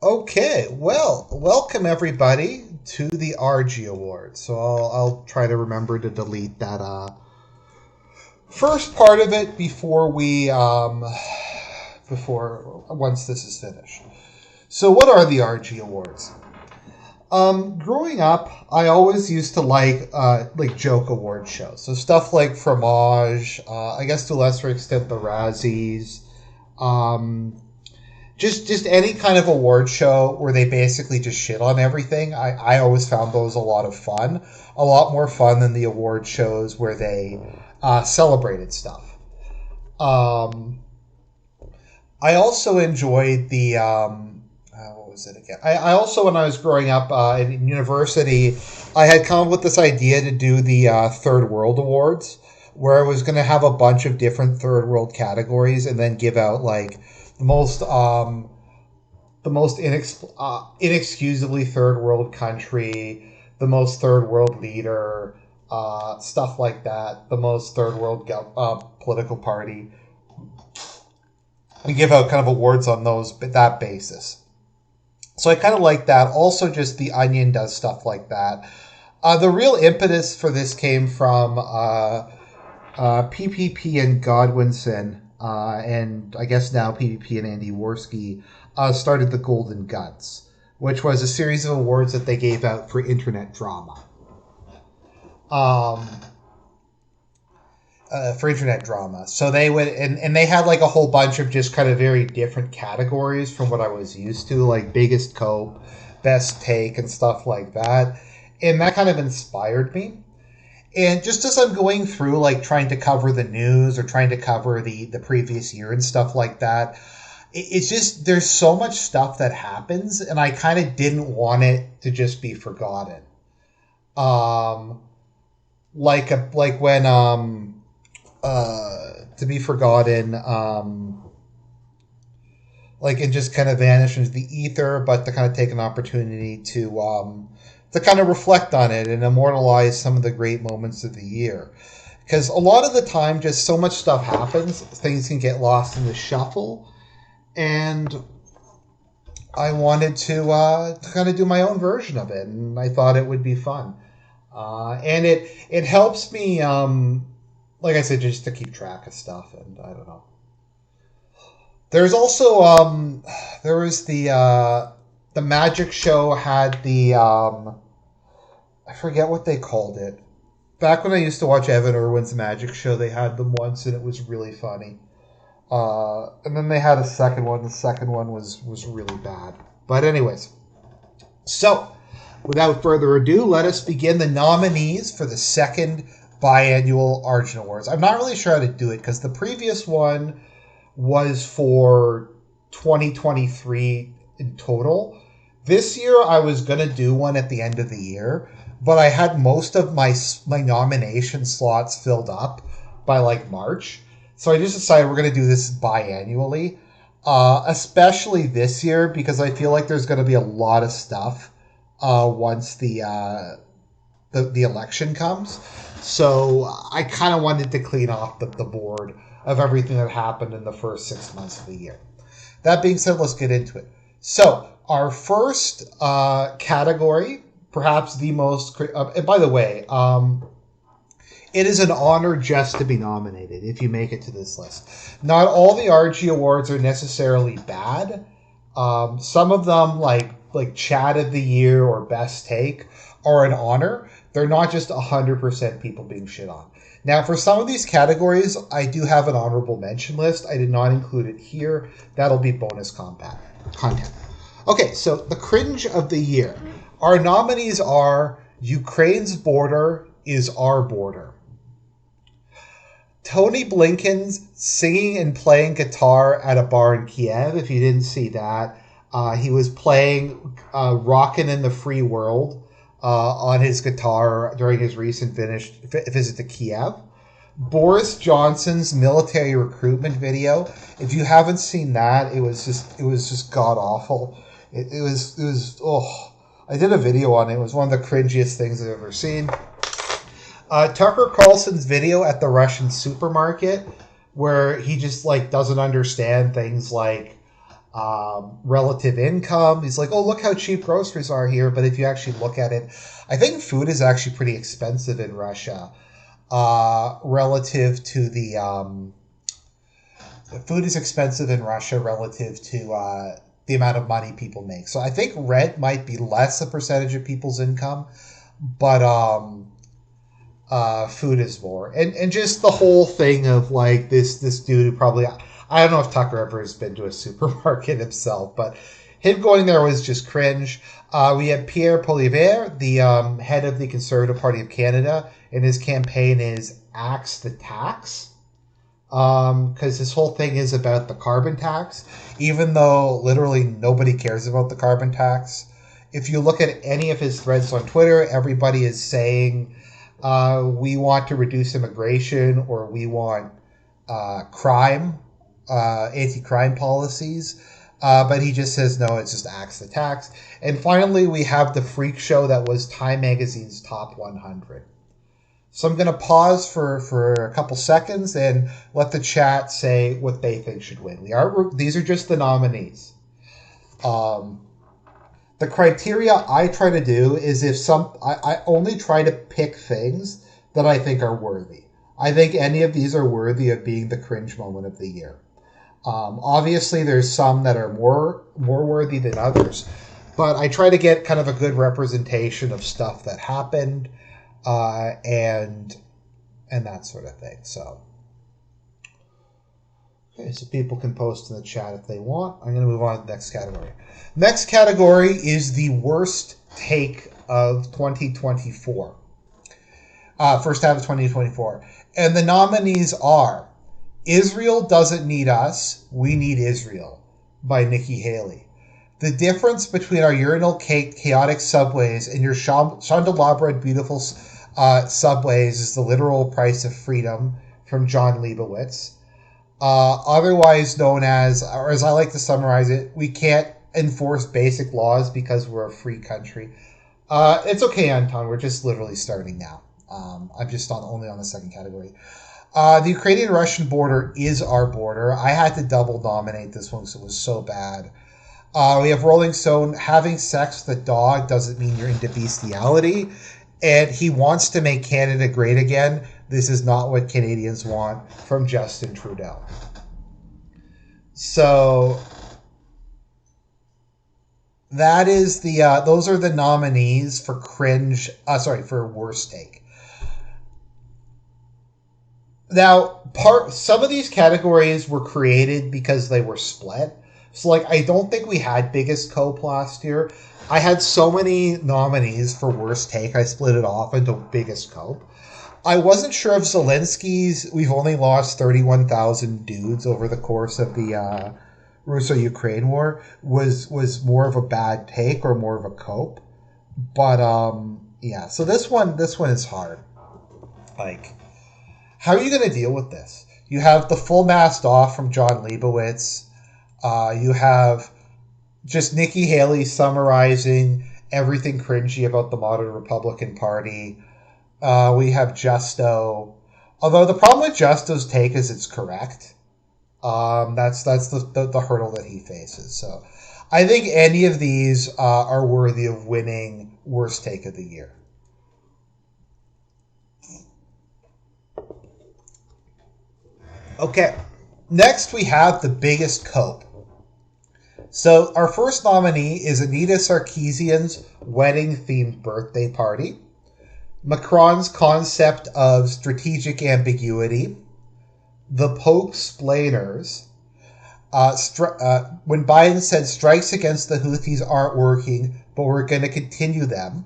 Okay, well, welcome everybody to the Argie Awards. So I'll try to remember to delete that first part of it before once this is finished. So what are the Argie Awards? Growing up, I always used to like joke award shows. So stuff like Fromage, I guess to a lesser extent the Razzies, just any kind of award show where they basically just shit on everything. I always found those a lot of fun. A lot more fun than the award shows where they celebrated stuff. I also enjoyed the what was it again? I also, when I was growing up in university, I had come up with this idea to do the Third World Awards, where I was going to have a bunch of different third world categories and then give out like the most inexcusably third world country, the most third world leader, stuff like that, the most third world political party. We give out kind of awards on that basis. So I kind of like that. Also, just The Onion does stuff like that. The real impetus for this came from PPP and Godwinson, and I guess now PPP and Andy Worski started the Golden Guts, which was a series of awards that they gave out for internet drama. So they would, and they had like a whole bunch of just kind of very different categories from what I was used to, like biggest cope, best take, and stuff like that. And that kind of inspired me. And just as I'm going through, like trying to cover the news or trying to cover the previous year and stuff like that, it's just, there's so much stuff that happens, and I kind of didn't want it to just be forgotten. Like when to be forgotten, like it just kind of vanished into the ether, but to kind of take an opportunity to kind of reflect on it and immortalize some of the great moments of the year. Because a lot of the time, just so much stuff happens, things can get lost in the shuffle, and I wanted to kind of do my own version of it, and I thought it would be fun. And it helps me, like I said, just to keep track of stuff, and I don't know. There's also there was the magic show had the I forget what they called it. Back when I used to watch Evan Irwin's magic show, they had them once, and it was really funny. And then they had a second one. The second one was really bad. But anyways, so without further ado, let us begin the nominees for the second biannual Argent Awards. I'm not really sure how to do it because the previous one was for 2023 in total. This year I was going to do one at the end of the year, but I had most of my nomination slots filled up by like March. So I just decided we're going to do this biannually, especially this year because I feel like there's going to be a lot of stuff once the election comes. So I kind of wanted to clean off the board of everything that happened in the first 6 months of the year. That being said, let's get into it. So our first category, perhaps the most... and by the way, it is an honor just to be nominated if you make it to this list. Not all the RG Awards are necessarily bad. Some of them, like Chat of the Year or Best Take, are an honor. They're not just 100% people being shit on. Now, for some of these categories, I do have an honorable mention list. I did not include it here. That'll be bonus content. Okay, so the Cringe of the Year. Our nominees are Ukraine's border is our border. Tony Blinken's singing and playing guitar at a bar in Kiev. If you didn't see that, he was playing Rockin' in the Free World on his guitar during his recent visit to Kiev. Boris Johnson's military recruitment video. If you haven't seen that, it was just god awful. It was I did a video on it. It was one of the cringiest things I've ever seen. Tucker Carlson's video at the Russian supermarket, where he just like doesn't understand things like relative income. He's like, oh, look how cheap groceries are here. But if you actually look at it, I think food is actually pretty expensive in Russia relative to food is expensive in Russia relative to the amount of money people make. So I think rent might be less a percentage of people's income, but food is more. And just the whole thing of like this dude who probably, I don't know if Tucker ever has been to a supermarket himself, but him going there was just cringe. We have Pierre Poilievre, the head of the Conservative Party of Canada, and his campaign is Axe the Tax. Because his whole thing is about the carbon tax, even though literally nobody cares about the carbon tax. If you look at any of his threads on Twitter, everybody is saying we want to reduce immigration or we want crime, anti-crime policies. But he just says, no, it's just Axe the Tax. And finally, we have the freak show that was Time Magazine's Top 100. So I'm going to pause for a couple seconds and let the chat say what they think should win. These are just the nominees. The criteria I try to do is I only try to pick things that I think are worthy. I think any of these are worthy of being the cringe moment of the year. Obviously, there's some that are more worthy than others, but I try to get kind of a good representation of stuff that happened. And that sort of thing. So, okay, so people can post in the chat if they want. I'm going to move on to the next category. Next category is the worst take of 2024. First half of 2024. And the nominees are Israel Doesn't Need Us, We Need Israel by Nikki Haley. The difference between our urinal chaotic subways and your candelabra beautiful subways is the literal price of freedom from John Leibowitz. Otherwise known as, or as I like to summarize it, we can't enforce basic laws because we're a free country. It's okay, Anton. We're just literally starting now. I'm just only on the second category. The Ukrainian-Russian border is our border. I had to double nominate this one because it was so bad. We have Rolling Stone, having sex with a dog doesn't mean you're into bestiality. And he wants to make Canada great again. This is not what Canadians want, from Justin Trudeau. So that is those are the nominees for cringe. For worst take. Now, some of these categories were created because they were split. So, like, I don't think we had biggest cope last year. I had so many nominees for worst take, I split it off into biggest cope. I wasn't sure if Zelensky's "we've only lost 31,000 dudes over the course of the Russo-Ukraine war" was more of a bad take or more of a cope. But yeah, so this one is hard. Like, how are you going to deal with this? You have the full mast off from John Leibowitz. You have just Nikki Haley summarizing everything cringy about the modern Republican Party. We have Justo. Although the problem with Justo's take is it's correct. That's the hurdle that he faces. So I think any of these are worthy of winning worst take of the year. Okay. Next we have the biggest cope. So our first nominee is Anita Sarkeesian's wedding-themed birthday party, Macron's concept of strategic ambiguity, the Poke-splainers, when Biden said strikes against the Houthis aren't working, but we're going to continue them,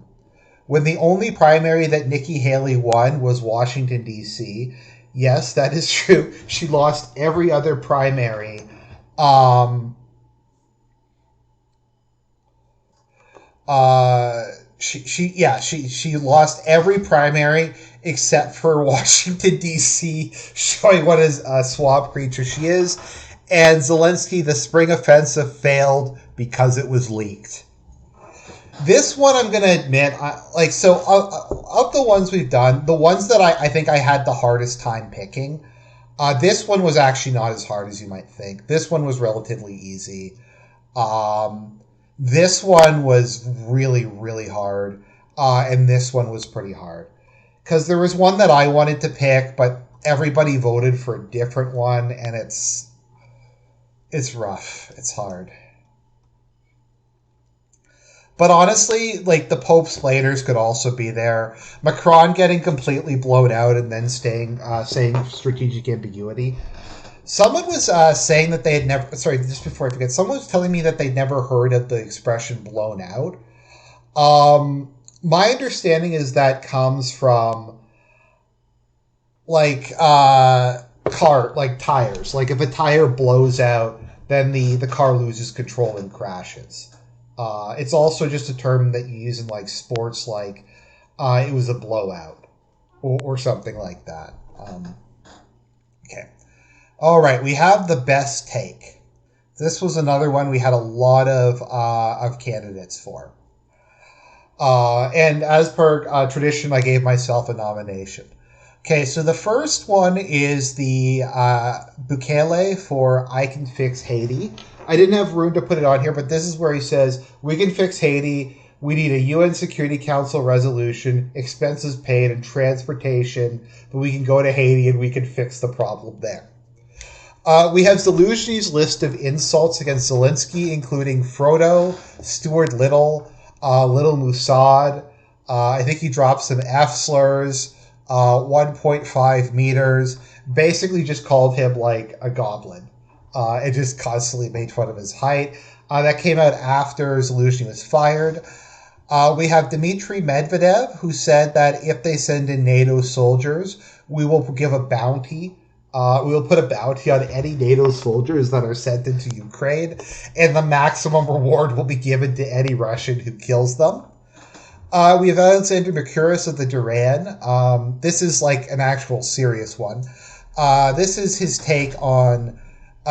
when the only primary that Nikki Haley won was Washington, D.C. Yes, that is true. She lost every other primary. She lost every primary except for Washington, D.C., showing what a swamp creature she is. And Zelensky, the spring offensive failed because it was leaked. This one, I'm going to admit, of the ones we've done, the ones that I think I had the hardest time picking, this one was actually not as hard as you might think. This one was relatively easy. This one was really, really hard, and this one was pretty hard. Because there was one that I wanted to pick, but everybody voted for a different one, and it's rough. It's hard. But honestly, like the Pope's players could also be there. Macron getting completely blown out and then saying strategic ambiguity. Someone was saying that they had never. Sorry, just before I forget, someone was telling me that they'd never heard of the expression "blown out." My understanding is that comes from like like tires. Like if a tire blows out, then the car loses control and crashes. It's also just a term that you use in like sports, like it was a blowout or something like that. Okay. All right, we have the best take. This was another one we had a lot of candidates for. And as per tradition, I gave myself a nomination. Okay, so the first one is the Bukele for I Can Fix Haiti. I didn't have room to put it on here, but this is where he says, we can fix Haiti. We need a UN Security Council resolution, expenses paid, and transportation, but we can go to Haiti and we can fix the problem there. We have Zelensky's list of insults against Zelensky, including Frodo, Stuart Little, Little Mossad. I think he dropped some F-slurs, 1.5 meters. Basically just called him like a goblin. It just constantly made fun of his height. That came out after Zelensky was fired. We have Dmitry Medvedev, who said that if they send in NATO soldiers, we will give a bounty. We will put a bounty on any NATO soldiers that are sent into Ukraine, and the maximum reward will be given to any Russian who kills them. We have Alexander Mercouris of the Duran. This is like an actual serious one. This is his take on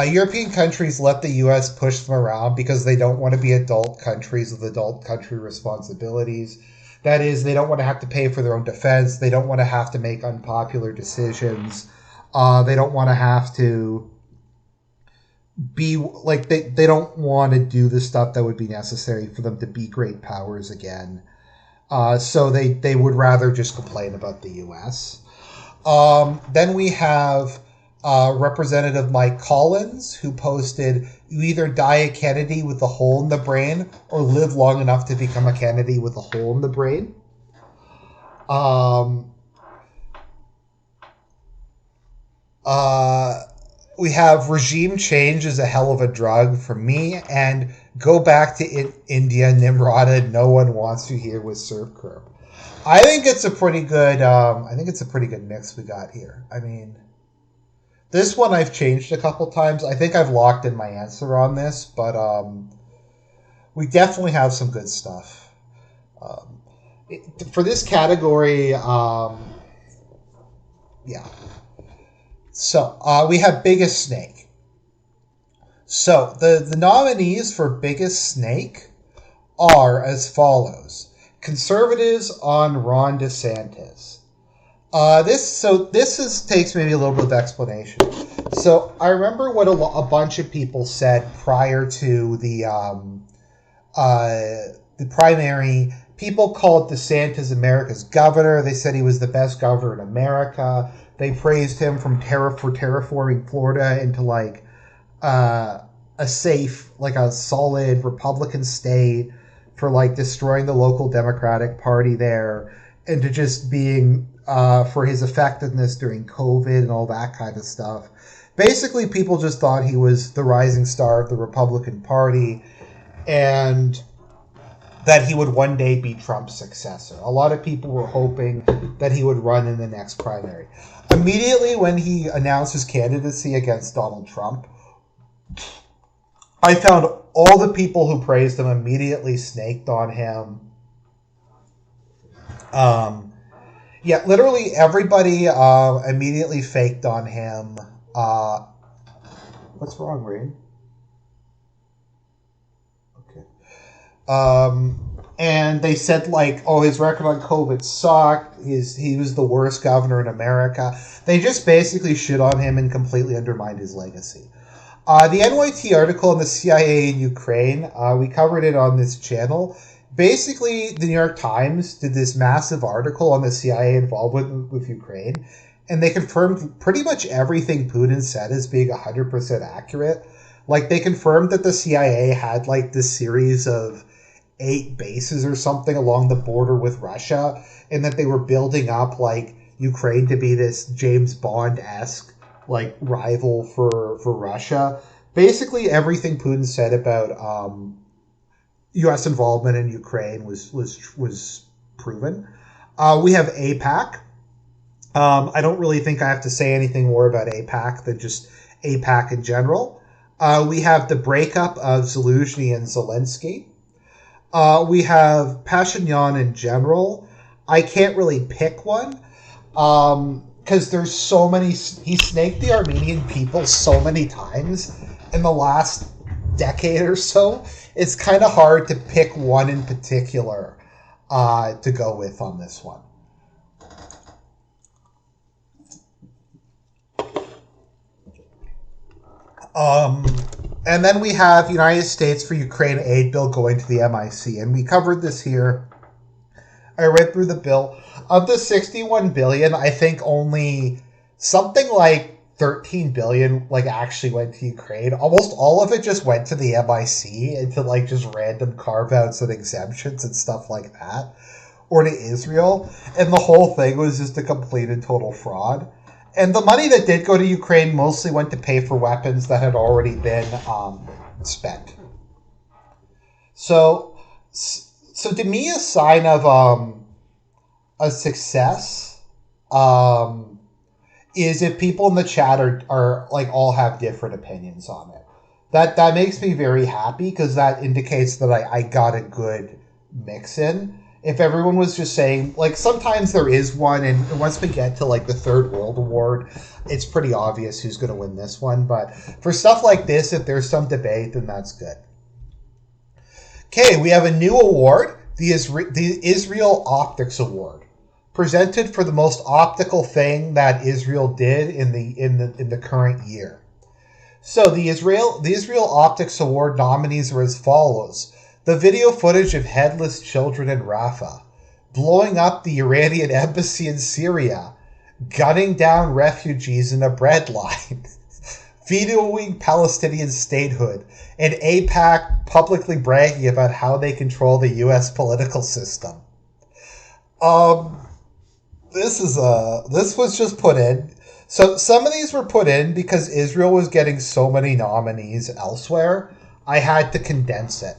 European countries let the U.S. push them around because they don't want to be adult countries with adult country responsibilities. That is, they don't want to have to pay for their own defense. They don't want to have to make unpopular decisions. They don't want to have to be like they don't want to do the stuff that would be necessary for them to be great powers again. So they would rather just complain about the U.S. Then we have Representative Mike Collins, who posted, you either die a Kennedy with a hole in the brain or live long enough to become a Kennedy with a hole in the brain. We have regime change is a hell of a drug for me, and go back to India, Nimrata. No one wants you here with Surf Curb. I think it's a pretty good. I think it's a pretty good mix we got here. I mean, this one I've changed a couple times. I think I've locked in my answer on this, but we definitely have some good stuff. For this category, yeah. So we have Biggest Snake. So the nominees for Biggest Snake are as follows. Conservatives on Ron DeSantis. This takes maybe a little bit of explanation. So I remember what a bunch of people said prior to the primary. People called DeSantis America's governor. They said he was the best governor in America. They praised him for terraforming Florida into like a safe, like a solid Republican state, for like destroying the local Democratic Party there, and to just being for his effectiveness during COVID and all that kind of stuff. Basically, people just thought he was the rising star of the Republican Party, and that he would one day be Trump's successor. A lot of people were hoping that he would run in the next primary. Immediately when he announced his candidacy against Donald Trump, I found all the people who praised him immediately snaked on him. Yeah, literally everybody immediately faked on him. What's wrong, Rain? Okay. And they said, like, oh, his record on COVID sucked. He was the worst governor in America. They just basically shit on him and completely undermined his legacy. The NYT article on the CIA in Ukraine, we covered it on this channel. Basically, the New York Times did this massive article on the CIA involvement with Ukraine, and they confirmed pretty much everything Putin said as being 100% accurate. Like, they confirmed that the CIA had, like, this series of 8 bases or something along the border with Russia, and that they were building up, like, Ukraine to be this James Bond-esque, like, rival for Russia. Basically, everything Putin said about U.S. involvement in Ukraine was proven. We have AIPAC. I don't really think I have to say anything more about AIPAC than just AIPAC in general. We have the breakup of Zelensky and Zelensky. We have Pashinyan in general. I can't really pick one because there's so many. He snaked the Armenian people so many times in the last decade or so. It's kind of hard to pick one in particular to go with on this one. And then we have United States for Ukraine aid bill going to the MIC, and we covered this here. I read through the bill. Of the $61 billion, I think only something like $13 billion like actually went to Ukraine. Almost all of it just went to the MIC and to like just random carve-outs and exemptions and stuff like that, or to Israel. And the whole thing was just a complete and total fraud. And the money that did go to Ukraine mostly went to pay for weapons that had already been spent. So to me, a sign of a success is if people in the chat are like all have different opinions on it. That makes me very happy because that indicates that I got a good mix in. If everyone was just saying, like, sometimes there is one, and once we get to, like, the Third World Award, it's pretty obvious who's going to win this one. But for stuff like this, if there's some debate, then that's good. Okay, we have a new award, the Israel Optics Award, presented for the most optical thing that Israel did in the current year. So the Israel Optics Award nominees are as follows. The video footage of headless children in Rafah, blowing up the Iranian embassy in Syria, gunning down refugees in a bread line, vetoing Palestinian statehood, and AIPAC publicly bragging about how they control the U.S. political system. This was just put in. So some of these were put in because Israel was getting so many nominees elsewhere. I had to condense it.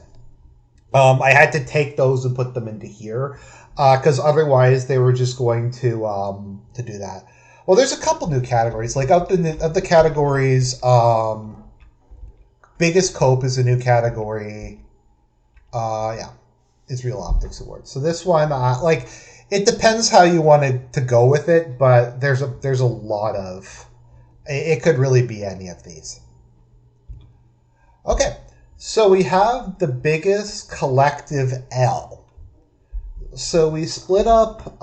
I had to take those and put them into here because otherwise they were just going to do that. Well, there's a couple new categories. Like of the categories, biggest cope is a new category. Israel Optics Award. So this one, like, it depends how you wanted to go with it, but there's a lot of. It could really be any of these. Okay. So we have the biggest collective L. So we split up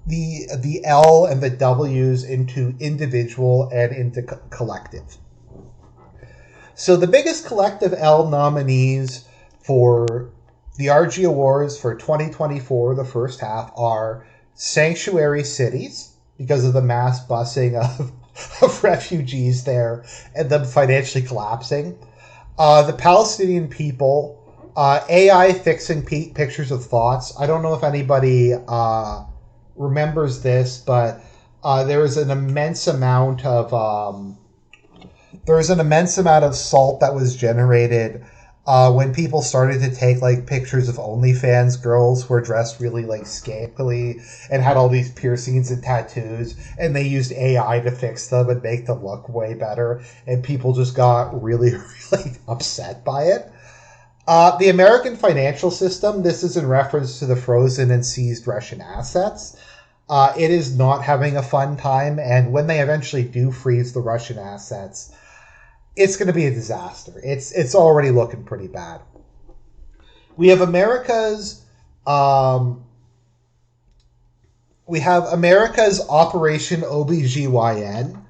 the L and the W's into individual and into collective. So the biggest collective L nominees for the Argie Awards for 2024, the first half, are Sanctuary Cities, because of the mass busing of refugees there and them financially collapsing. The Palestinian people, AI fixing pictures of thoughts. I don't know if anybody remembers this, but there was an immense amount of salt that was generated when people started to take like pictures of OnlyFans girls who were dressed really like scantily and had all these piercings and tattoos, and they used AI to fix them and make them look way better, and people just got really, really upset by it. The American financial system, this is in reference to the frozen and seized Russian assets. It is not having a fun time, and when they eventually do freeze the Russian assets, it's going to be a disaster. It's already looking pretty bad. We have America's Operation OBGYN.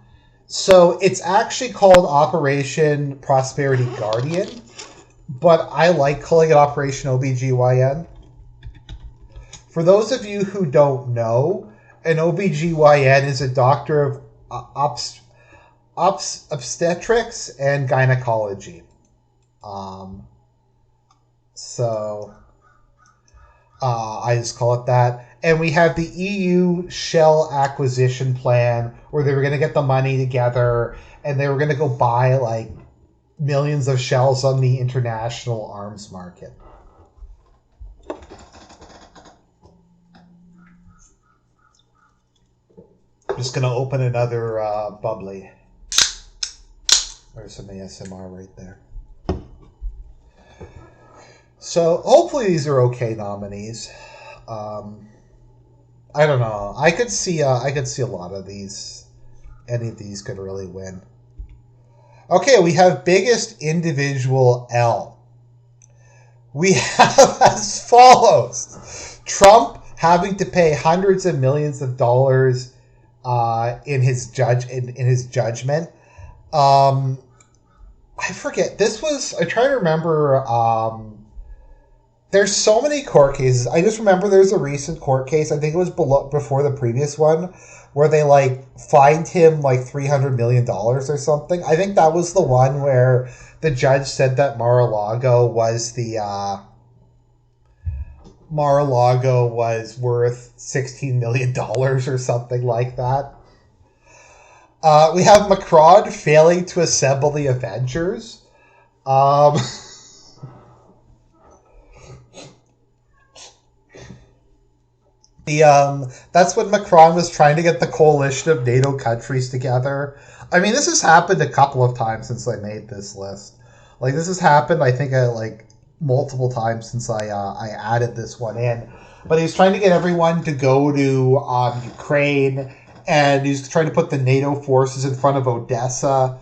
So it's actually called Operation Prosperity Guardian, but I like calling it Operation OBGYN. For those of you who don't know, an OBGYN is a doctor of obstetrics and gynecology. So I just call it that. And we have the EU shell acquisition plan where they were going to get the money together and they were going to go buy like millions of shells on the international arms market. I'm just going to open another bubbly. There's some ASMR right there. So hopefully these are okay nominees. I don't know. I could see a lot of these. Any of these could really win. Okay, we have biggest individual L. We have as follows: Trump having to pay hundreds of millions of dollars in his judgment. I forget. This was. I try to remember. There's so many court cases. I just remember there's a recent court case. I think it was before the previous one, where they like fined him like $300 million or something. I think that was the one where the judge said that Mar-a-Lago was worth $16 million or something like that. We have Macron failing to assemble the Avengers. That's when Macron was trying to get the coalition of NATO countries together. I mean, this has happened a couple of times since I made this list. Like, this has happened, I think, like multiple times since I added this one in. But he was trying to get everyone to go to Ukraine, and he was trying to put the NATO forces in front of Odessa.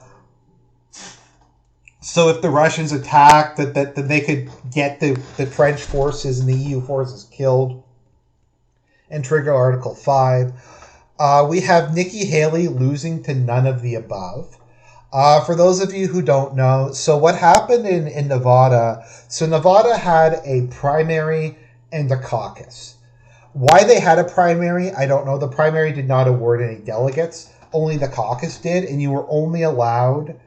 So if the Russians attacked, that they could get the French forces and the EU forces killed and trigger Article 5. We have Nikki Haley losing to none of the above. For those of you who don't know, so what happened in Nevada, so Nevada had a primary and a caucus. Why they had a primary, I don't know. The primary did not award any delegates. Only the caucus did, and you were only allowed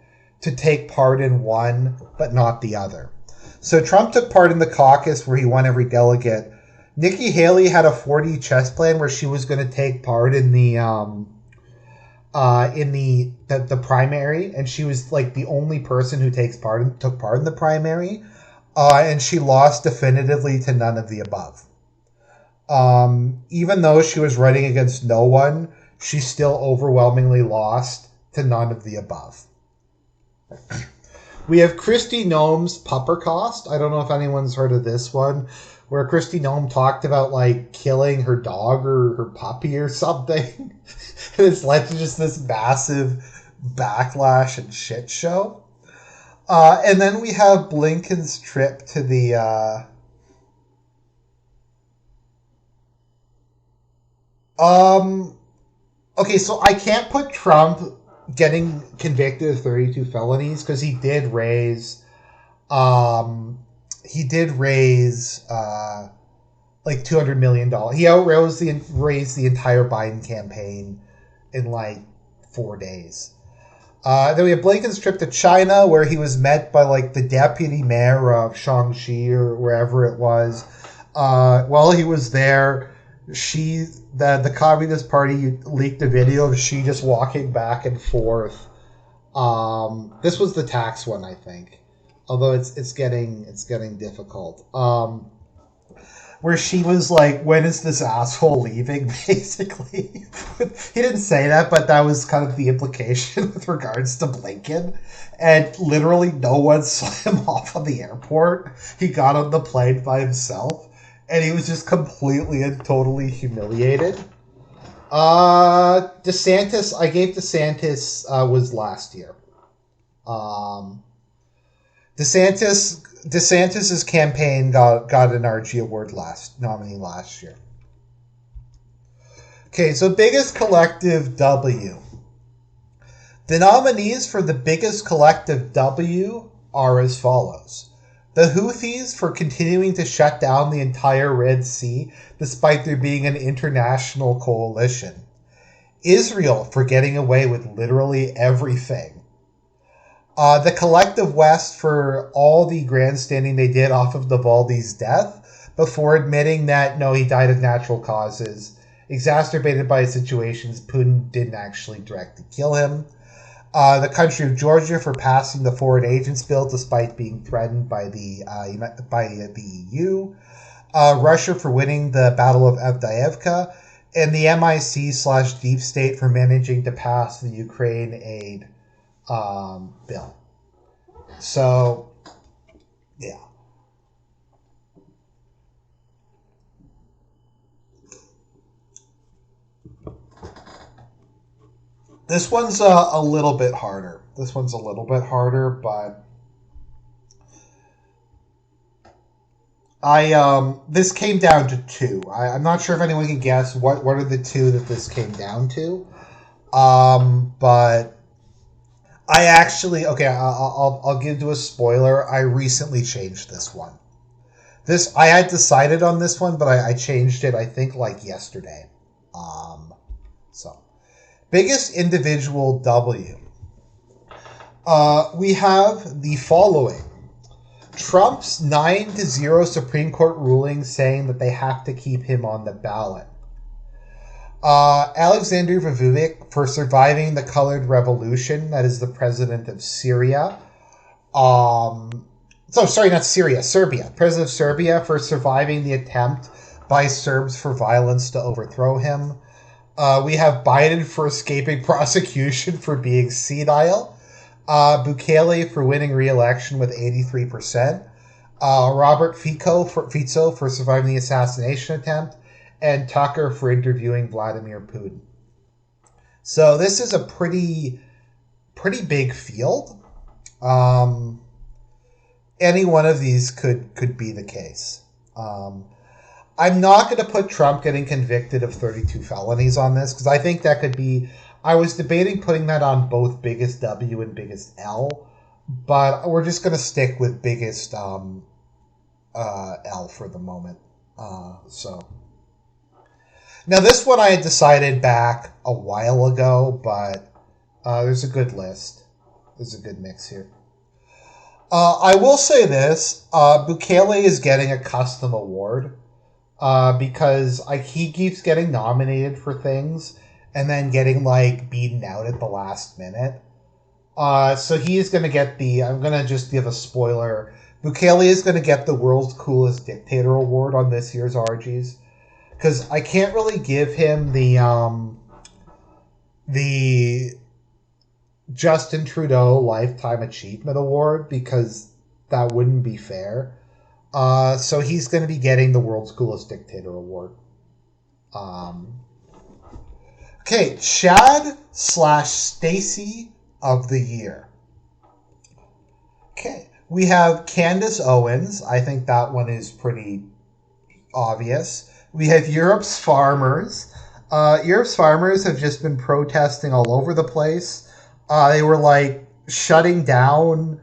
to take part in one, but not the other. So Trump took part in the caucus where he won every delegate. Nikki Haley had a 4D chess plan where she was going to take part in the primary, and she was like the only person who took part in the primary, and she lost definitively to none of the above. Even though she was running against no one, she still overwhelmingly lost to none of the above. We have Kristi Noem's Pupper Cost. I don't know if anyone's heard of this one, where Kristi Noem talked about like killing her dog or her puppy or something. And it's led to just this massive backlash and shit show. And then we have Blinken's trip to the okay, so I can't put Trump getting convicted of 32 felonies because he did raise like $200 million. He raised the entire Biden campaign in like 4 days. Then we have Blinken's trip to China, where he was met by like the deputy mayor of Shaanxi or wherever it was. While he was there, the Communist Party leaked a video of Xi just walking back and forth. This was the tax one, I think. Although it's getting difficult. Where she was like, when is this asshole leaving, basically. He didn't say that, but that was kind of the implication with regards to Blinken. And literally no one saw him off on the airport. He got on the plane by himself. And he was just completely and totally humiliated. DeSantis, I gave DeSantis, was last year. DeSantis's campaign got an Argie Award nominee last year. Okay, so biggest collective W. The nominees for the biggest collective W are as follows. The Houthis for continuing to shut down the entire Red Sea despite there being an international coalition. Israel for getting away with literally everything. The collective West for all the grandstanding they did off of Navalny's death before admitting that, no, he died of natural causes, exacerbated by situations Putin didn't actually directly kill him. The country of Georgia for passing the Foreign Agents Bill despite being threatened by the EU. Russia for winning the Battle of Avdiivka. And the MIC/Deep State for managing to pass the Ukraine aid bill. So, yeah. This one's a little bit harder. But this came down to two. I'm not sure if anyone can guess what are the two that this came down to. But I actually, okay, I'll give you a spoiler. I recently changed this one. I had decided on this one, but I changed it, I think, like yesterday. So, biggest individual W. We have the following. Trump's 9-0 Supreme Court ruling saying that they have to keep him on the ballot. Alexander Vujovic for surviving the Colored Revolution, that is the president of Syria. Serbia. President of Serbia for surviving the attempt by Serbs for violence to overthrow him. We have Biden for escaping prosecution for being senile. Bukele for winning re-election with 83%. Robert Fico for surviving the assassination attempt. And Tucker for interviewing Vladimir Putin. So this is a pretty big field. Any one of these could be the case. I'm not going to put Trump getting convicted of 32 felonies on this because I think that could be. I was debating putting that on both biggest W and biggest L, but we're just going to stick with biggest L for the moment. So now this one I had decided back a while ago, but there's a good list. There's a good mix here. I will say this: Bukele is getting a custom award because he keeps getting nominated for things and then getting beaten out at the last minute. So he is going to get I'm going to just give a spoiler. Bukele is going to get the World's Coolest Dictator Award on this year's Argies. Because I can't really give him the Justin Trudeau Lifetime Achievement Award because that wouldn't be fair. So he's going to be getting the World's Coolest Dictator Award. Okay, Chad/Stacey of the Year. Okay, we have Candace Owens. I think that one is pretty obvious. We have Europe's farmers. Europe's farmers have just been protesting all over the place. They were shutting down.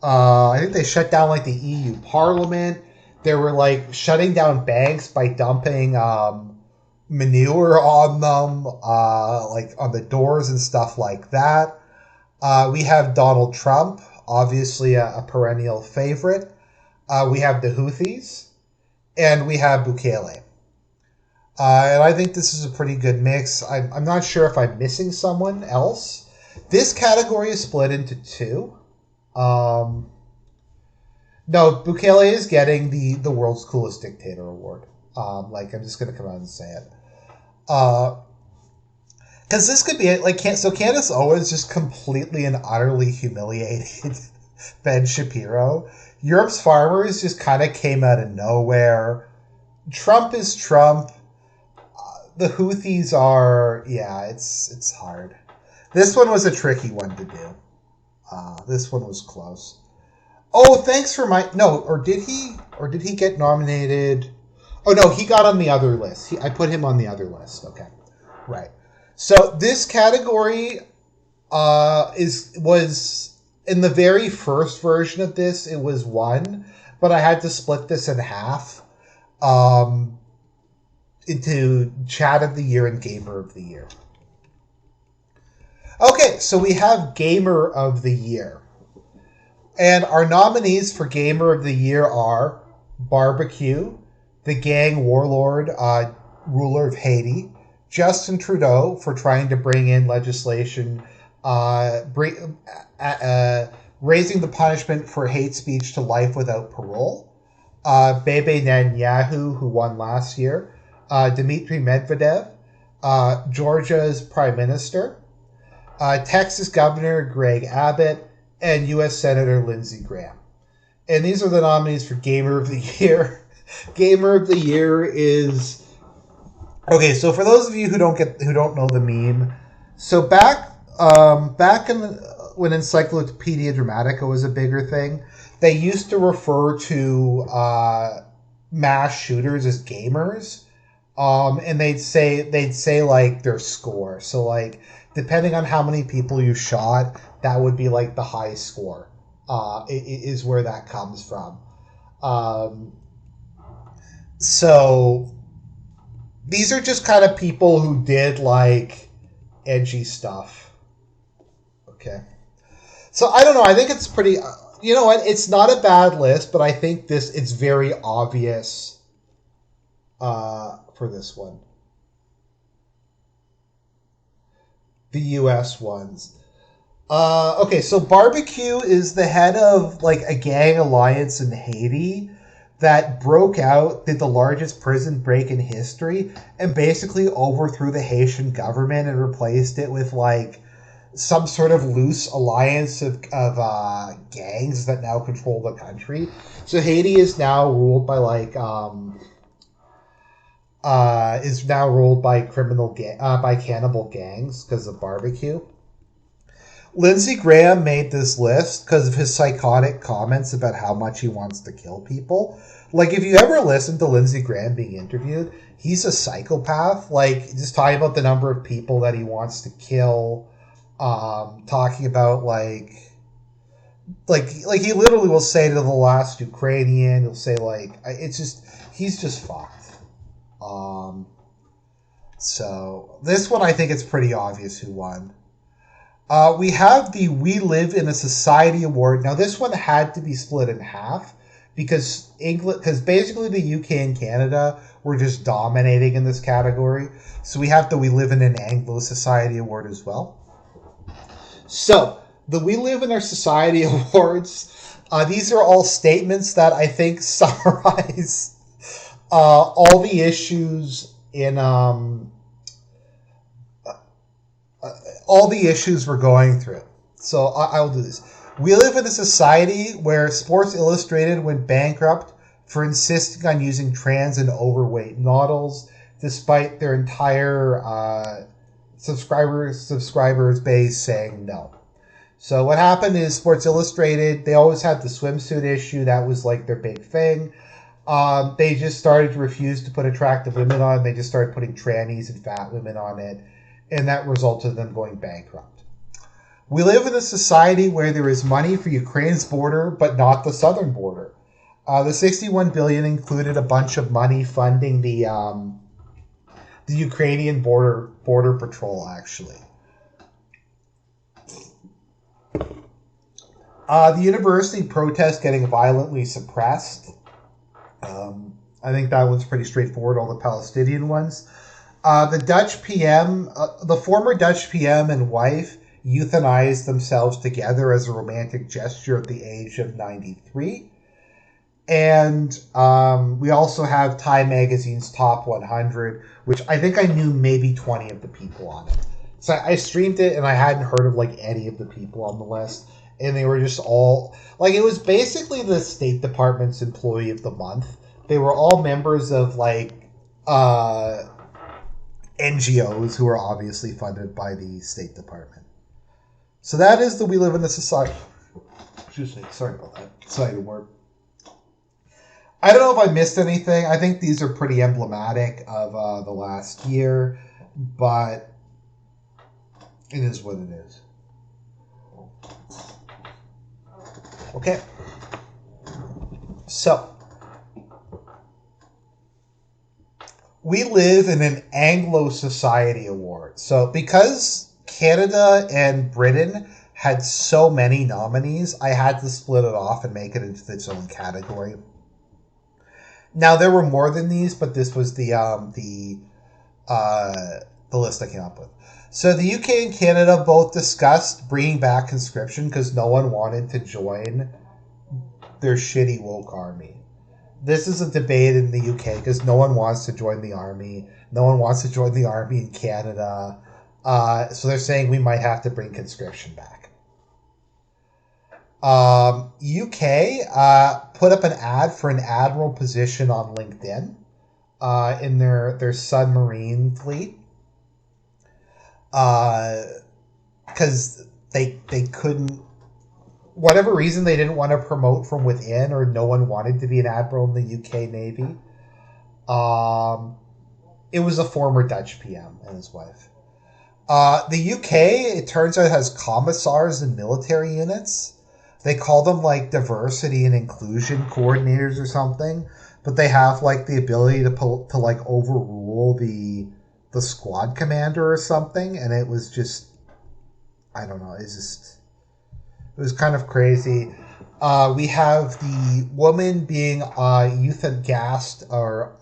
I think they shut down the EU Parliament. They were shutting down banks by dumping manure on them, on the doors and stuff like that. We have Donald Trump, obviously a perennial favorite. We have the Houthis, and we have Bukele. And I think this is a pretty good mix. I'm not sure if I'm missing someone else. This category is split into two. No, Bukele is getting the World's Coolest Dictator Award. I'm just going to come out and say it. Because this could be it. So Candace Owens just completely and utterly humiliated Ben Shapiro. Europe's farmers just kind of came out of nowhere. Trump is Trump. The Houthis are, it's hard. This one was a tricky one to do. This one was close. Oh, thanks for did he get nominated? Oh no, he got on the other list. I put him on the other list. Okay, right. So this category, was in the very first version of this, it was one, but I had to split this in half um, into Chat of the Year and Gamer of the Year. Okay, so we have Gamer of the Year. And our nominees for Gamer of the Year are Barbecue, the gang warlord, ruler of Haiti, Justin Trudeau for trying to bring in legislation raising the punishment for hate speech to life without parole, Bebe Netanyahu, who won last year, Dmitry Medvedev, Georgia's Prime Minister, Texas Governor Greg Abbott, and U.S. Senator Lindsey Graham. And these are the nominees for Gamer of the Year. Gamer of the Year is... Okay, so for those of you who don't know the meme, so back when Encyclopedia Dramatica was a bigger thing, they used to refer to mass shooters as gamers, and they'd say like their score. So like depending on how many people you shot, that would be like the high score. Is where that comes from. So these are just kind of people who did like edgy stuff. Okay. So I don't know. I think it's pretty. You know what? It's not a bad list, but I think it's very obvious for this one. The U.S. ones. Okay, so Barbecue is the head of like a gang alliance in Haiti that broke out, did the largest prison break in history, and basically overthrew the Haitian government and replaced it with like some sort of loose alliance of gangs that now control the country. So Haiti is now ruled by like by cannibal gangs because of Barbecue. Lindsey Graham made this list because of his psychotic comments about how much he wants to kill people. Like, if you ever listen to Lindsey Graham being interviewed, he's a psychopath. Like, just talking about the number of people that he wants to kill, talking about, like he literally will say to the last Ukrainian, he'll say, like, he's just fucked. So, this one I think it's pretty obvious who won. We have the We Live in a Society Award. Now, this one had to be split in half because basically the UK and Canada were just dominating in this category. So we have the We Live in an Anglo Society Award as well. So, the We Live in Our Society Awards, these are all statements that I think summarize all the issues in... all the issues we're going through. So I'll do this. We live in a society where Sports Illustrated went bankrupt for insisting on using trans and overweight models, despite their entire subscribers base saying no. So what happened is Sports Illustrated, they always had the swimsuit issue. That was like their big thing. They just started to refuse to put attractive women on. They just started putting trannies and fat women on it. And that resulted in them going bankrupt. We live in a society where there is money for Ukraine's border, but not the southern border. The $61 billion included a bunch of money funding the Ukrainian border patrol, actually. The university protest getting violently suppressed. I think that one's pretty straightforward, all the Palestinian ones. The Dutch PM, the former Dutch PM and wife euthanized themselves together as a romantic gesture at the age of 93. And we also have Time Magazine's Top 100, which I think I knew maybe 20 of the people on it. So I streamed it and I hadn't heard of like any of the people on the list. And they were just all, like, it was basically the State Department's Employee of the Month. They were all members of like NGOs who are obviously funded by the State Department. So that is the We Live in a Society. Excuse me, sorry about that. Excited word. I don't know if I missed anything. I think these are pretty emblematic of the last year, but it is what it is. Okay. So, we live in an Anglo society award. So, because Canada and Britain had so many nominees, I had to split it off and make it into its own category. Now, there were more than these, but this was the list I came up with. So the UK and Canada both discussed bringing back conscription because no one wanted to join their shitty woke army. This is a debate in the UK because no one wants to join the army. No one wants to join the army in Canada. So they're saying we might have to bring conscription back. UK put up an ad for an admiral position on LinkedIn in their submarine fleet. Because they couldn't, whatever reason, they didn't want to promote from within, or no one wanted to be an admiral in the UK Navy. It was a former Dutch PM and his wife. The UK, it turns out, has commissars and military units. They call them like diversity and inclusion coordinators or something, but they have like the ability to like overrule the squad commander or something, and it was just, I don't know, it was kind of crazy. We have the woman being euthanized or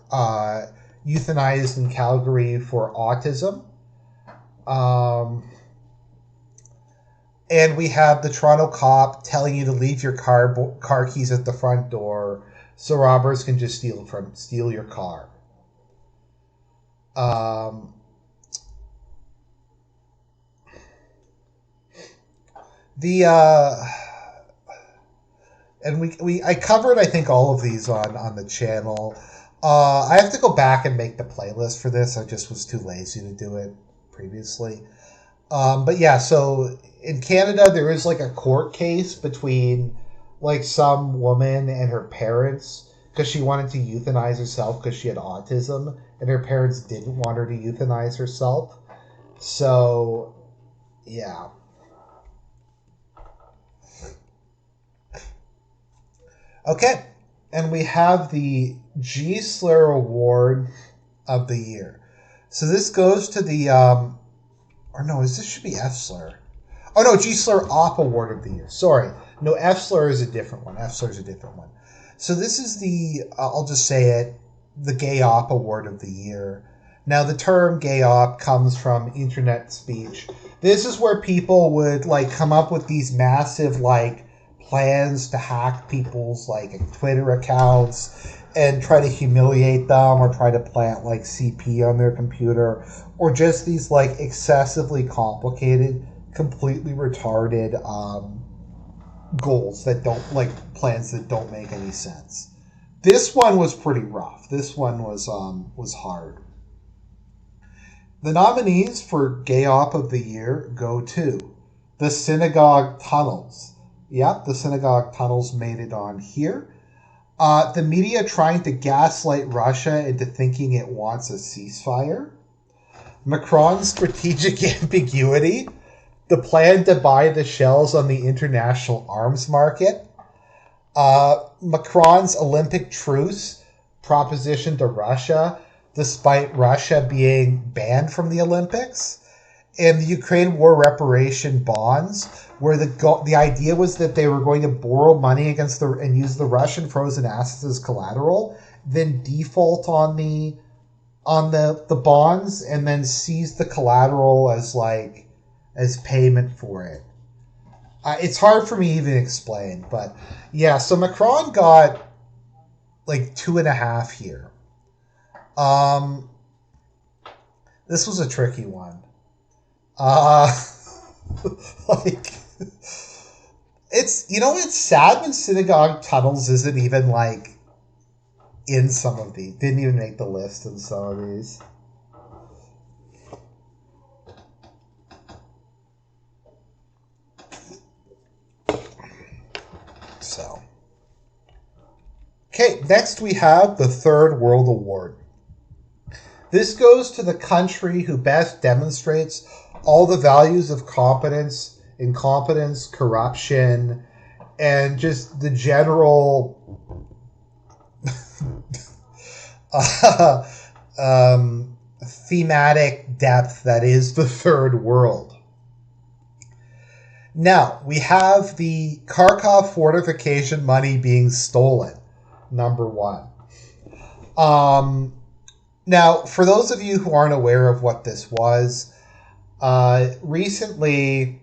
euthanized in Calgary for autism. And we have the Toronto cop telling you to leave your car keys at the front door so robbers can just steal your car. I covered, I think, all of these on the channel. I have to go back and make the playlist for this. I just was too lazy to do it previously. But yeah, so in Canada, there is like a court case between like some woman and her parents because she wanted to euthanize herself because she had autism, and her parents didn't want her to euthanize herself. So, yeah. Okay, and we have the G-slur Award of the year. So this goes to the, or no, this should be F-slur. Oh no, G-slur Op Award of the year. Sorry. No, F-slur is a different one. F-slur is a different one. So this is the, I'll just say it, the Gay Op Award of the year. Now the term gay op comes from internet speech. This is where people would like come up with these massive like plans to hack people's like Twitter accounts and try to humiliate them, or try to plant like CP on their computer, or just these like excessively complicated, completely retarded goals that don't, like, plans that don't make any sense. This one was pretty rough. This one was hard. The nominees for Gay Op of the Year go to the Synagogue Tunnels. Yep, the Synagogue Tunnels made it on here. The media trying to gaslight Russia into thinking it wants a ceasefire. Macron's strategic ambiguity. The plan to buy the shells on the international arms market. Macron's Olympic truce proposition to Russia, despite Russia being banned from the Olympics. And the Ukraine war reparation bonds, where the idea was that they were going to borrow money and use the Russian frozen assets as collateral, then default on the bonds, and then seize the collateral as payment for it. It's hard for me to even explain, but yeah. So Macron got like 2.5 here. This was a tricky one. Like, it's sad when Synagogue Tunnels isn't even like in some of these. Didn't even make the list in some of these. So, okay, next we have the Third World Award. This goes to the country who best demonstrates all the values of competence, incompetence, corruption, and just the general uh, thematic depth that is the third world. Now, we have the Kharkov fortification money being stolen, number one. Now, for those of you who aren't aware of what this was, recently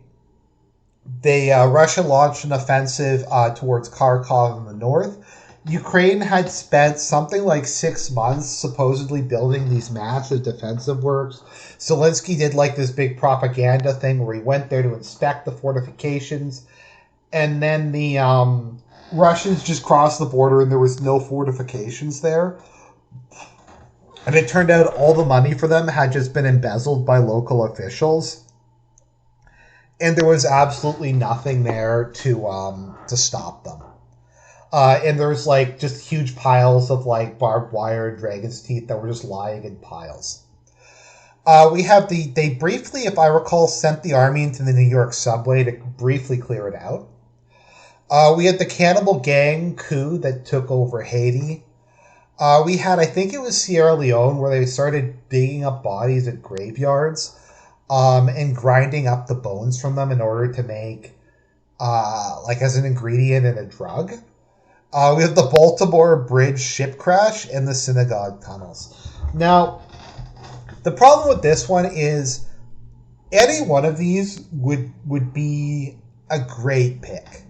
Russia launched an offensive towards Kharkov in the north. Ukraine had spent something like 6 months supposedly building these massive defensive works. Zelensky did like this big propaganda thing where he went there to inspect the fortifications. And then the Russians just crossed the border and there was no fortifications there. And it turned out all the money for them had just been embezzled by local officials. And there was absolutely nothing there to stop them. And there's like just huge piles of like barbed wire and dragon's teeth that were just lying in piles. We have they briefly, if I recall, sent the army into the New York subway to briefly clear it out. We had the cannibal gang coup that took over Haiti. We had, I think it was Sierra Leone, where they started digging up bodies at graveyards and grinding up the bones from them in order to make, like as an ingredient in a drug. We have the Baltimore Bridge ship crash and the synagogue tunnels. Now, the problem with this one is any one of these would be a great pick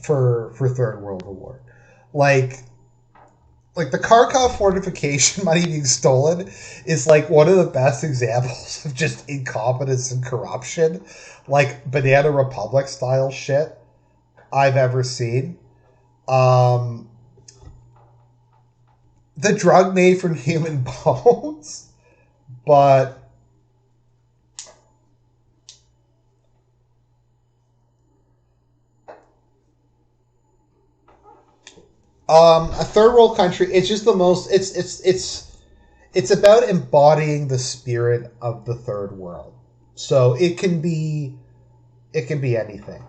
for Third World Award. Like the Kharkov fortification money being stolen is like one of the best examples of just incompetence and corruption, like Banana Republic style shit I've ever seen. The drug made from human bones, but a third world country, it's just the most it's about embodying the spirit of the third world. So it can be anything.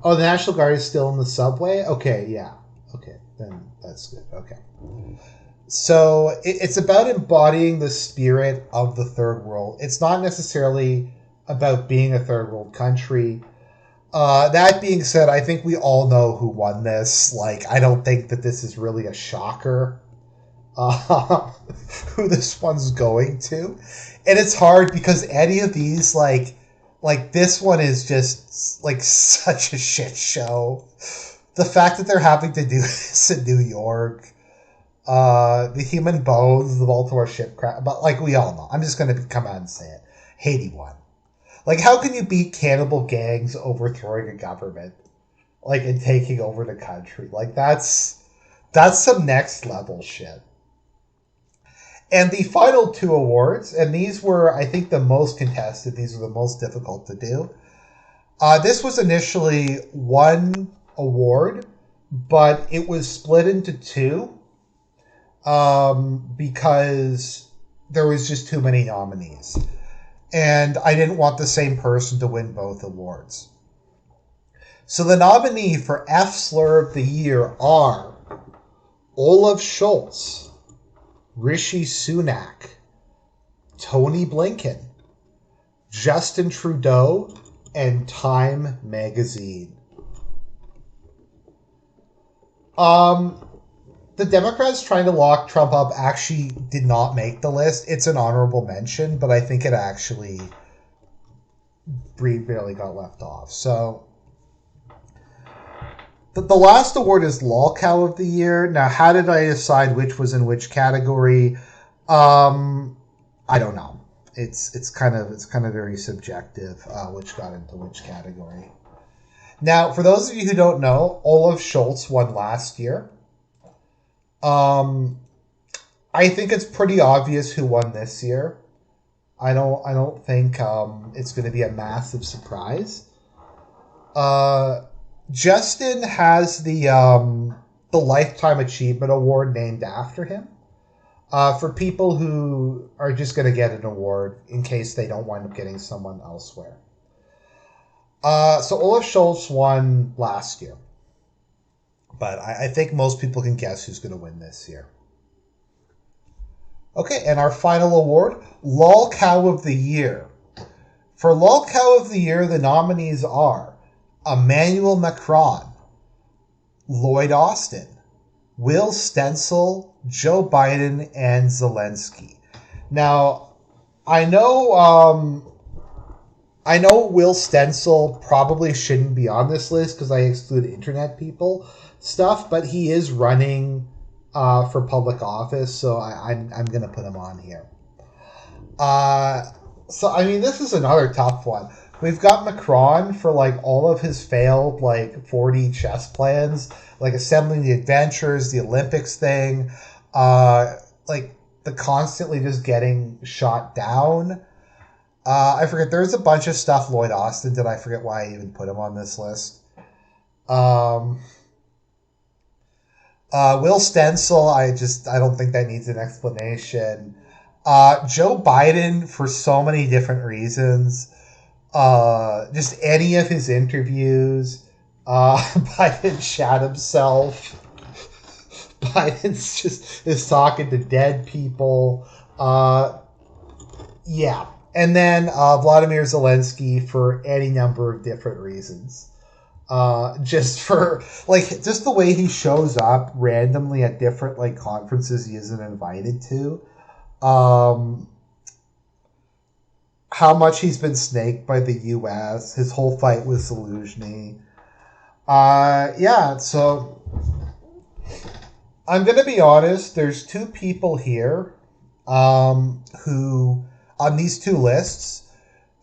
Oh, the National Guard is still in the subway? Okay, yeah. Okay, then that's good. Okay. So it's about embodying the spirit of the third world. It's not necessarily about being a third world country. That being said, I think we all know who won this. Like, I don't think that this is really a shocker who this one's going to. And it's hard because any of these, like this one is just like such a shit show. The fact that they're having to do this in New York, the human bones, the Baltimore ship crash, but like we all know, I'm just going to come out and say it. Haiti won. Like, how can you beat cannibal gangs overthrowing a government, like, and taking over the country? Like, that's some next level shit. And the final two awards, and these were, I think, the most contested. These were the most difficult to do. This was initially one award, but it was split into two because there was just too many nominees. And I didn't want the same person to win both awards. So the nominee for F-slur of the year are Olaf Scholz, Rishi Sunak, Tony Blinken, Justin Trudeau, and Time Magazine. The Democrats trying to lock Trump up actually did not make the list. It's an honorable mention, but I think it actually barely got left off. So the last award is Lolcow of the year. Now, how did I decide which was in which category? I don't know. It's kind of very subjective which got into which category. Now, for those of you who don't know, Olaf Scholz won last year. I think it's pretty obvious who won this year. I don't think it's going to be a massive surprise. Justin has the Lifetime Achievement Award named after him. For people who are just going to get an award in case they don't wind up getting someone elsewhere. So Olaf Scholz won last year. But I think most people can guess who's going to win this year. Okay, and our final award, Lolcow of the Year. For Lolcow of the Year, the nominees are Emmanuel Macron, Lloyd Austin, Will Stencil, Joe Biden, and Zelensky. Now, I know Will Stencil probably shouldn't be on this list because I exclude internet people stuff, but he is running for public office, so I'm going to put him on here. So, I mean, this is another tough one. We've got Macron for, like, all of his failed, like, 4D chess plans, like assembling the adventures, the Olympics thing, like, the constantly just getting shot down. I forget, there's a bunch of stuff Lloyd Austin did. I forget why I even put him on this list. Will Stencil, I don't think that needs an explanation. Joe Biden, for so many different reasons. Just any of his interviews. Biden shat himself. Biden's just is talking to dead people. Yeah. And then Vladimir Zelensky for any number of different reasons. Just for, like, just the way he shows up randomly at different, like, conferences he isn't invited to. How much he's been snaked by the U.S., his whole fight with Zelensky. Yeah, so I'm going to be honest, there's two people here who, on these two lists,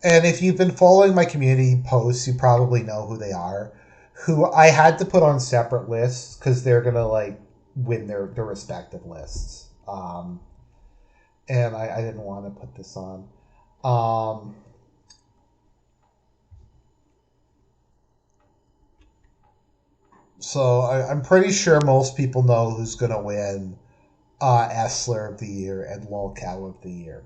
and if you've been following my community posts, you probably know who they are, who I had to put on separate lists because they're going to, like, win their respective lists. And I didn't want to put this on. So I'm pretty sure most people know who's going to win F-slur of the Year and Lolcow of the Year.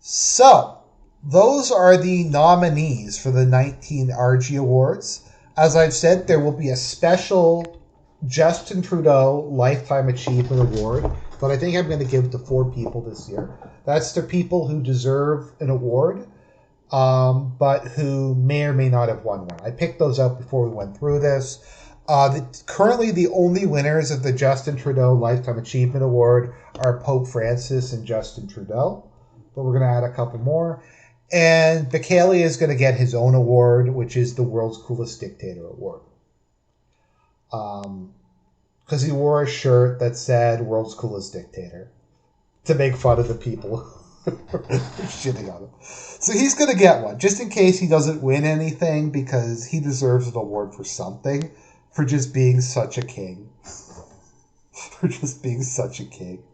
So, those are the nominees for the 19 Argie Awards. As I've said, there will be a special Justin Trudeau Lifetime Achievement Award that I think I'm going to give to 4 people this year. That's the people who deserve an award, but who may or may not have won one. I picked those up before we went through this. Currently, the only winners of the Justin Trudeau Lifetime Achievement Award are Pope Francis and Justin Trudeau. But we're going to add a couple more. And Bukele is going to get his own award, which is the World's Coolest Dictator Award. Because he wore a shirt that said World's Coolest Dictator to make fun of the people shitting on him. So he's going to get one, just in case he doesn't win anything, because he deserves an award for something, for just being such a king. For just being such a king.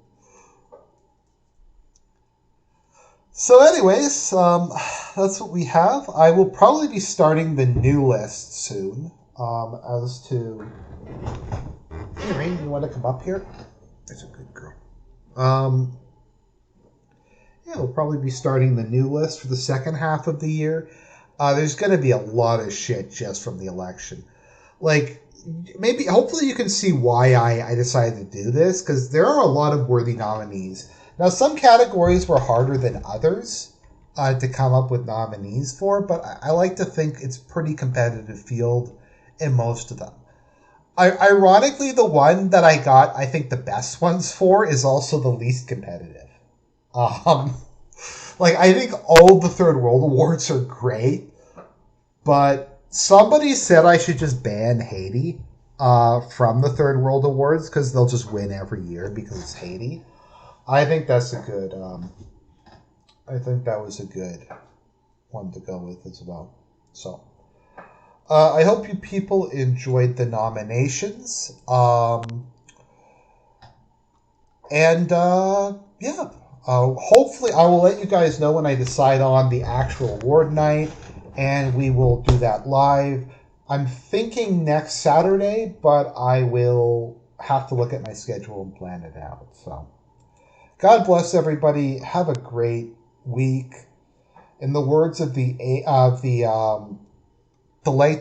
So anyways, that's what we have. I will probably be starting the new list soon. As to... Hey, Rain, you want to come up here? That's a good girl. Yeah, we'll probably be starting the new list for the second half of the year. There's going to be a lot of shit just from the election. Like, maybe, hopefully you can see why I decided to do this, because there are a lot of worthy nominees. Now, some categories were harder than others to come up with nominees for, but I like to think it's pretty competitive field in most of them. Ironically, the one that I got, I think, the best ones for is also the least competitive. Like, I think all the Third World Awards are great, but somebody said I should just ban Haiti from the Third World Awards because they'll just win every year because it's Haiti. I think that's a good, I think that was a good one to go with as well. So, I hope you people enjoyed the nominations. Yeah. Hopefully, I will let you guys know when I decide on the actual award night, and we will do that live. I'm thinking next Saturday, but I will have to look at my schedule and plan it out. So, God bless everybody. Have a great week. In the words of the late